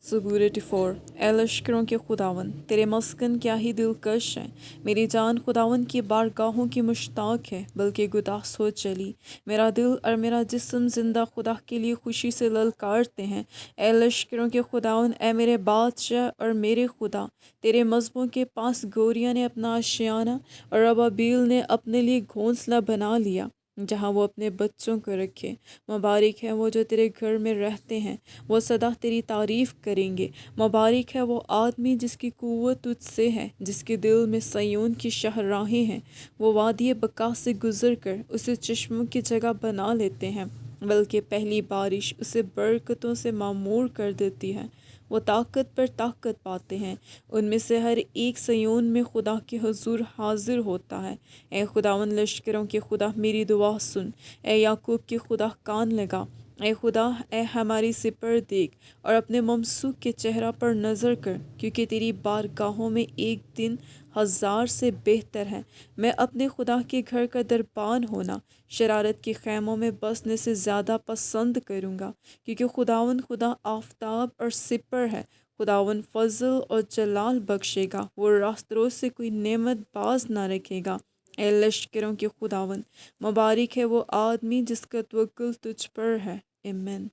ज़बूर 84। ए लश्करों के खुदावन, तेरे मस्कन क्या ही दिलकश हैं। मेरी जान खुदावन की बारगाहों की मुश्ताक है, बल्कि गुदास हो चली। मेरा दिल और मेरा जिस्म जिंदा खुदा के लिए खुशी से ललकारते हैं। ए लश्करों के खुदावन, ए मेरे बादशाह और मेरे खुदा, तेरे मज़हबों के पास गोरियाँ ने अपना आशियाना और अबाबील ने अपने लिए घोंसला बना लिया, जहाँ वो अपने बच्चों को रखे। मुबारक है वो जो तेरे घर में रहते हैं, वो सदा तेरी तारीफ़ करेंगे। मुबारक है वो आदमी जिसकी कुव्वत तुझसे है, जिसके दिल में सयून की शाहराहें हैं। वो वादी बका से गुज़र कर उसे चश्मों की जगह बना लेते हैं, बल्कि पहली बारिश उसे बरकतों से मामूर कर देती है। वो ताकत पर ताकत पाते हैं, उनमें से हर एक सयून में खुदा के हुजूर हाजिर होता है। ए खुदावन लश्करों के खुदा, मेरी दुआ सुन। ए याकूब के खुदा, कान लगा। ए खुदा, ए हमारी सिपर देख और अपने ममसूक के चेहरा पर नज़र कर, क्योंकि तेरी बारगाहों में एक दिन 1000 से बेहतर है। मैं अपने खुदा के घर का दरबान होना शरारत के खैमों में बसने से ज़्यादा पसंद करूँगा, क्योंकि खुदावन खुदा आफताब और सिपर है। खुदावन फजल और जलाल बख्शेगा, वो रास्तरों से कोई नेमत बाज ना रखेगा। ए लश्करों के खुदावन, मुबारक है वो आदमी जिसका तवक्कुल तुझ पर है। आमीन।